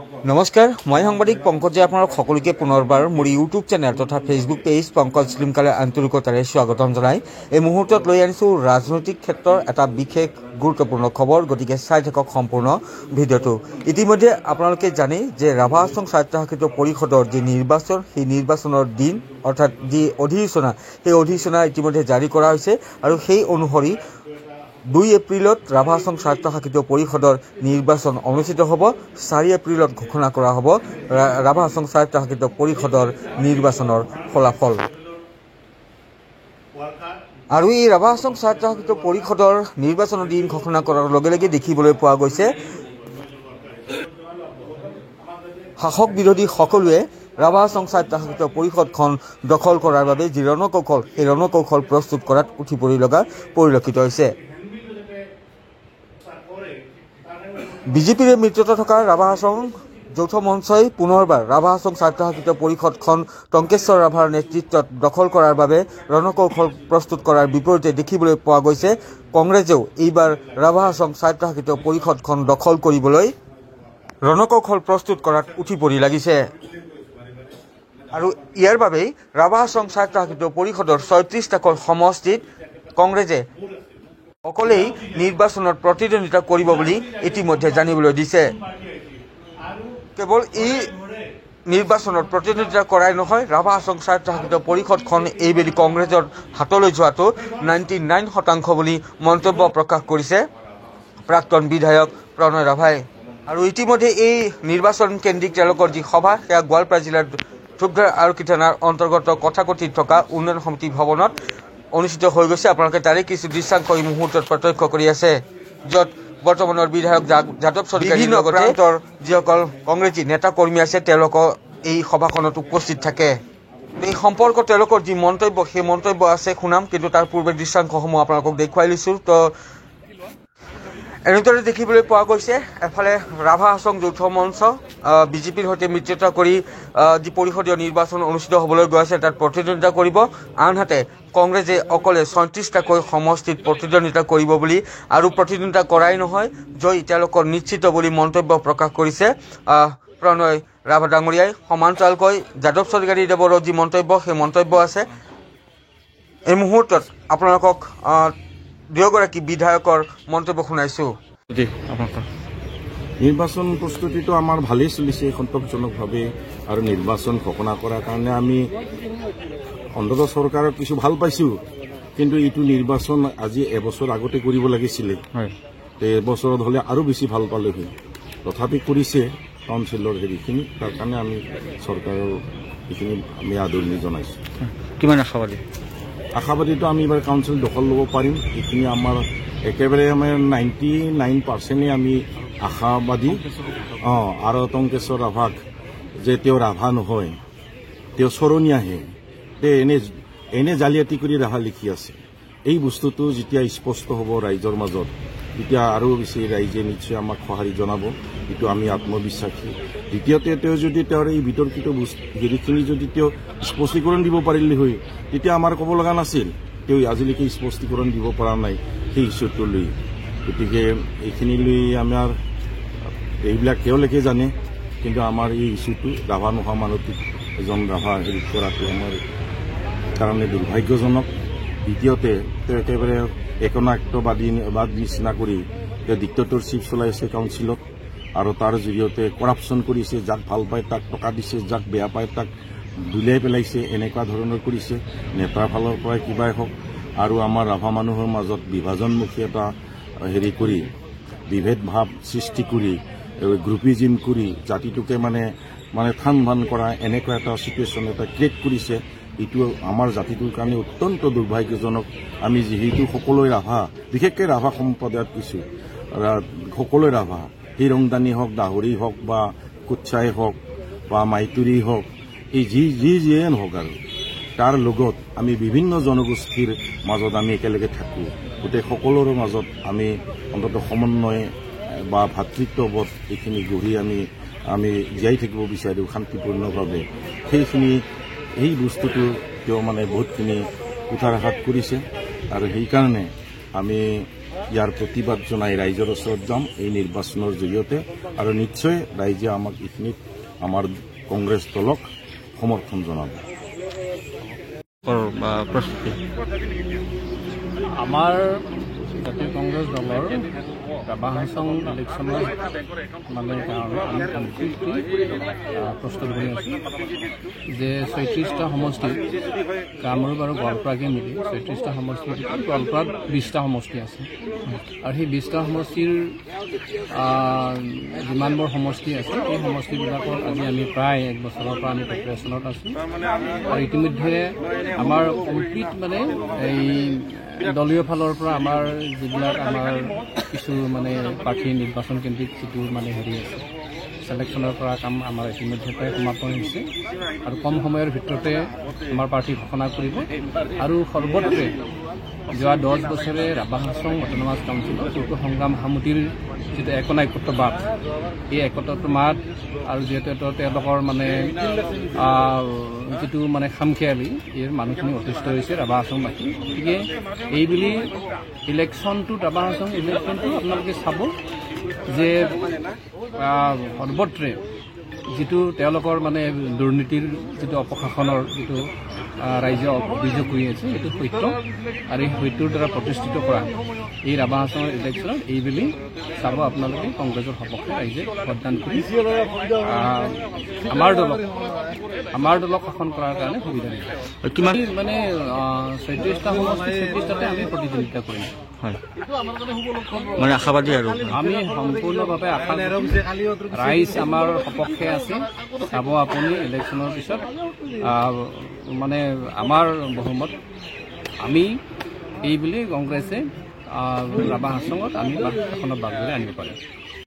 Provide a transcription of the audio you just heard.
নমস্কাৰ, মই সাংবাদিক পংকজে আপোনালোক সকলোকে পুনৰবাৰ মোৰ ইউটিউব চেনেল তথা ফেচবুক পেজ পংকজ শ্লিমকালে আন্তৰিকতাৰে স্বাগতম জনাই এই মুহূৰ্তত লৈ আনিছোঁ ৰাজনৈতিক ক্ষেত্ৰৰ এটা বিশেষ গুৰুত্বপূৰ্ণ খবৰ। গতিকে চাই থাকক সম্পূৰ্ণ ভিডিঅ'টো। ইতিমধ্যে আপোনালোকে জানে যে ৰাভা হাছং স্বায়ত্তশাসিত পৰিষদৰ যি নিৰ্বাচন, সেই নিৰ্বাচনৰ দিন অৰ্থাৎ যি অধিসূচনা, সেই অধিসূচনা ইতিমধ্যে জাৰি কৰা হৈছে আৰু সেই অনুসৰি 2 এপ্ৰিলত ৰাভা হাছং স্বায়ত্তশাসিত পৰিষদৰ নিৰ্বাচন অনুষ্ঠিত হ'ব। 4 এপ্ৰিলত ঘোষণা কৰা হ'ব ৰাভা হাছং স্বায়ত্তশাসিত পৰিষদৰ নিৰ্বাচনৰ ফলাফল। আৰু এই ৰাভা হাছং স্বায়ত্তশাসিত পৰিষদৰ নিৰ্বাচনৰ দিন ঘোষণা কৰাৰ লগে লগে দেখিবলৈ পোৱা গৈছে শাসক বিৰোধী সকলোৱে ৰাভা হাছং স্বায়ত্তশাসিত পৰিষদখন দখল কৰাৰ বাবে যি ৰণকৌশল, সেই ৰণকৌশল প্ৰস্তুত কৰাত উঠি পৰি লগা পৰিলক্ষিত হৈছে। বিজেপিৰে মিত্ৰতা থকা ৰাভা হাছং যৌথ মঞ্চই পুনৰবাৰ ৰাভা হাছং স্বায়ত্তশাসিত পৰিষদখন টংকেশ্বৰ ৰাভাৰ নেতৃত্বত দখল কৰাৰ বাবে ৰণকৌশল প্ৰস্তুত কৰাৰ বিপৰীতে দেখিবলৈ পোৱা গৈছে কংগ্ৰেছেও এইবাৰ ৰাভা হাছং স্বায়ত্তশাসিত পৰিষদখন দখল কৰিবলৈ ৰণকৌশল প্ৰস্তুত কৰাত উঠি পৰি লাগিছে। আৰু ইয়াৰ বাবেই ৰাভা হাছং স্বায়ত্তশাসিত পৰিষদৰ ৩৬টাকৈ সমষ্টিত কংগ্ৰেছে অকলেই নিৰ্বাচনত প্ৰতিদ্বন্দ্বিতা কৰিব বুলি ইতিমধ্যে জানিবলৈ দিছে। কেৱল এই নিৰ্বাচনত প্ৰতিদ্বন্দ্বিতা কৰাই নহয়, ৰাভা হাছং স্বায়ত্তশাসিত পৰিষদখন এইবেলি কংগ্ৰেছৰ হাতলৈ যোৱাটো 99% বুলি মন্তব্য প্ৰকাশ কৰিছে প্ৰাক্তন বিধায়ক প্ৰণয় ৰাভাই। আৰু ইতিমধ্যে এই নিৰ্বাচন কেন্দ্ৰিক তেওঁলোকৰ যি সভা, সেয়া গোৱালপাৰা জিলাৰ ধূপধাৰ আৰক্ষী থানাৰ অন্তৰ্গত কথাকথিত থকা উন্নয়ন সমিতি ভৱনত অনুষ্ঠিত হৈ গৈছে। আপোনালোকে তাৰে কিছু দৃশ্যাংশ এই মুহূৰ্তত প্ৰত্যক্ষ কৰি আছে, য'ত বৰ্তমানৰ বিধায়ক যাদৱ চৰকাৰীৰ লগতে যিসকল কংগ্ৰেছী নেতা কৰ্মী আছে তেওঁলোকৰ এই সভাখনত উপস্থিত থাকে। এই সম্পৰ্কত তেওঁলোকৰ যি মন্তব্য, সেই মন্তব্য আছে শুনাম, কিন্তু তাৰ পূৰ্বে দৃশ্যাংশসমূহ আপোনালোকক দেখুৱাই লৈছোঁ। তো এনেদৰে দেখিবলৈ পোৱা গৈছে এফালে ৰাভা হাছং যৌথ মঞ্চ বিজেপিৰ সৈতে মিত্ৰতা কৰি যি পৰিষদীয় নিৰ্বাচন অনুষ্ঠিত হ'বলৈ গৈ আছে তাত প্ৰতিদ্বন্দ্বিতা কৰিব, আনহাতে কংগ্ৰেছে অকলে ৩৬টাকৈ সমষ্টিত প্ৰতিদ্বন্দ্বিতা কৰিব বুলি আৰু প্ৰতিদ্বন্দ্বিতা কৰাই নহয়, জয় তেওঁলোকৰ নিশ্চিত বুলি মন্তব্য প্ৰকাশ কৰিছে প্ৰণয় ৰাভা ডাঙৰীয়াই। সমান্তৰালকৈ যাদৱ চৰকাৰীদেৱৰো যি মন্তব্য, সেই মন্তব্য আছে। এই মুহূৰ্তত আপোনালোকক দুয়োগৰাকী বিধায়কৰ মন্তব্য শুনাইছোঁ। নিৰ্বাচন প্ৰস্তুতিটো আমাৰ ভালেই চলিছে সন্তোষজনকভাৱে, আৰু নিৰ্বাচন ঘোষণা কৰাৰ কাৰণে আমি অন্ততঃ চৰকাৰক কিছু ভাল পাইছোঁ। কিন্তু এইটো নিৰ্বাচন আজি এবছৰ আগতে কৰিব লাগিছিলে, এবছৰত হ'লে আৰু বেছি ভাল পালেহি। তথাপি কৰিছে কাউন্সিলৰ হেৰিখিনি, তাৰ কাৰণে আমি চৰকাৰৰ এইখিনি আমি আদৰণি জনাইছোঁ। কিমান আশাবাদী? আশাবাদীটো আমি এইবাৰ কাউন্সিল দখল ল'ব পাৰিম, এইখিনি আমাৰ একেবাৰে আমাৰ 99% আমি আশাবাদী। আৰু টংকেশ্বৰ ৰাভাক যে তেওঁ ৰাভা নহয়, তেওঁ চৰণীয়াহে, এনে জালিয়াতি কৰি ৰাভা লিখি আছে। এই বস্তুটো যেতিয়া স্পষ্ট হ'ব ৰাইজৰ মাজত, তেতিয়া আৰু বেছি ৰাইজে নিশ্চয় আমাক সঁহাৰি জনাব, এইটো আমি আত্মবিশ্বাসী। দ্বিতীয়তে তেওঁ যদি তেওঁৰ এই বিতৰ্কিত হেৰিখিনি যদি তেওঁ স্পষ্টীকৰণ দিব পাৰিলে হয়, তেতিয়া আমাৰ ক'ব লগা নাছিল। তেওঁ আজিলৈকে স্পষ্টীকৰণ দিব পৰা নাই সেই ইছ্যুটো লৈ। গতিকে এইখিনি লৈ আমাৰ এইবিলাক তেওঁলোকে জানে, কিন্তু আমাৰ এই ইছ্যুটো ৰাভা নোহোৱা মানুহটোক এজন ৰাভা হেৰি কৰাটো আমাৰ কাৰণে দুৰ্ভাগ্যজনক। দ্বিতীয়তে তেওঁ একেবাৰে একনায়কত্ববাদী নিচিনা কৰি তেওঁ ডিক্টেটৰশ্বিপ চলাইছে কাউন্সিলত, আৰু তাৰ জৰিয়তে কৰাপশ্যন কৰিছে, যাক ভাল পায় তাক টকা দিছে, যাক বেয়া পায় তাক দুলাই পেলাইছে, এনেকুৱা ধৰণৰ কৰিছে নেতাৰ ফালৰ পৰাই কিবাই হওক। আৰু আমাৰ ৰাভা মানুহৰ মাজত বিভাজনমুখী এটা হেৰি কৰি, বিভেদ ভাৱ সৃষ্টি কৰি, গ্ৰুপিজিম কৰি জাতিটোকে মানে থান ভান কৰা এনেকুৱা এটা চিটুৱেশ্যন এটা ক্ৰিয়েট কৰিছে। এইটো আমাৰ জাতিটোৰ কাৰণে অত্যন্ত দুৰ্ভাগ্যজনক। আমি যিহেতু সকলোৱে ৰাভা, বিশেষকৈ ৰাভা সম্প্ৰদায়ত কৈছোঁ, সকলোৱে ৰাভা, সেই ৰংদানী হওক, দাহৰি হওক, বা কুচ্চাই হওক, বা মাইতুৰি হওক, এই যিয়ে নহওক, আৰু তাৰ লগত আমি বিভিন্ন জনগোষ্ঠীৰ মাজত আমি একেলগে থাকোঁ। গোটেই সকলোৰে মাজত আমি অন্ততঃ সমন্বয় বা ভাতৃত্ববোধ এইখিনি গঢ়ি আমি জীয়াই থাকিব বিচাৰোঁ শান্তিপূৰ্ণভাৱে। সেই বস্তুটো তেওঁ বহুতখিনি কুঠাৰাঘাত কৰিছে, আৰু সেইকাৰণে আমি ইয়াৰ প্ৰতিবাদ জনাই ৰাইজৰ ওচৰত যাম এই নিৰ্বাচনৰ জৰিয়তে আৰু নিশ্চয় ৰাইজে আমাক এইখিনিত আমাৰ কংগ্ৰেছ দলক সমৰ্থন জনাব। প্ৰস্তুতি আমাৰ জাতীয় কংগ্ৰেছ দলৰ ৰাভা হাছং ইলেকশ্যনৰ মানে কাৰণে আমি কমপ্লিটলি প্ৰস্তুত হৈ আছোঁ যে 36টা সমষ্টিত কামৰূপ আৰু গোৱালপাৰাকে মিলি 36টা সমষ্টিৰ ভিতৰত গোৱালপাৰাত 20টা সমষ্টি আছে আৰু সেই 20টা সমষ্টিৰ যিমানবোৰ সমষ্টি আছে এই সমষ্টিবিলাকত আজি আমি প্ৰায় 1 বছৰৰ পৰা আমি প্ৰিপাৰেশ্যনত আছোঁ আৰু ইতিমধ্যে আমাৰ কমপ্লিট মানে এই দলীয় ফালৰ পৰা আমাৰ যিবিলাক আমাৰ কিছু মানে প্ৰাৰ্থী নিৰ্বাচন কেন্দ্ৰিক যিটো মানে হেৰি আছে ছিলেকশ্যনৰ পৰা কাম আমাৰ ইতিমধ্যে প্ৰায় সমাপন হৈছে আৰু কম সময়ৰ ভিতৰতে আমাৰ প্ৰাৰ্থী ঘোষণা কৰিব আৰু সৰ্বত্ৰে যোৱা 10 বছৰে ৰাভা হাছং অট'নমাছ কাউন্সিলৰ যিটো সংগ্ৰাম সমিতিৰ যিটো একতাবাদ এই একতাবাদ আৰু যিহেতু তেওঁলোকৰ মানে যিটো মানে খামখেয়ালি এই মানুহখিনি অতিষ্ঠ হৈছে ৰাভা হাছংবাসী গতিকে এইবুলি ইলেকশ্যনটো ৰাভা হাছং ইলেকশ্যনটো আপোনালোকে চাব যে সৰ্বত্ৰে যিটো তেওঁলোকৰ মানে দুৰ্নীতিৰ যিটো অপশাসনৰ যিটো ৰাইজে অভিযোগ কৰি আছে এইটো সত্য আৰু এই সত্যৰ দ্বাৰা প্ৰতিষ্ঠিত কৰা এই ৰাভা হাছঙৰ ইলেকশ্যনত এইবুলি চাব আপোনালোকে কংগ্ৰেছৰ সপক্ষে ৰাইজে ভোটদান কৰি আমাৰ দলক শাসন কৰাৰ কাৰণে সুবিধা দিব। কিমান মানে 36টা সমষ্টি 36টাতে আমি প্ৰতিদ্বন্দ্বিতা কৰিম হয় মানে আশাবাদী আৰু আমি সম্পূৰ্ণভাৱে আশাবাদী ৰাইজ আমাৰ সপক্ষে আছে চাব আপুনি ইলেকশ্যনৰ পিছত মানে আমাৰ বহুমত আমি এইবুলি কংগ্ৰেছে ৰাভা হাছঙত আমি এখনত বাগিৰে আনিব পাৰিম।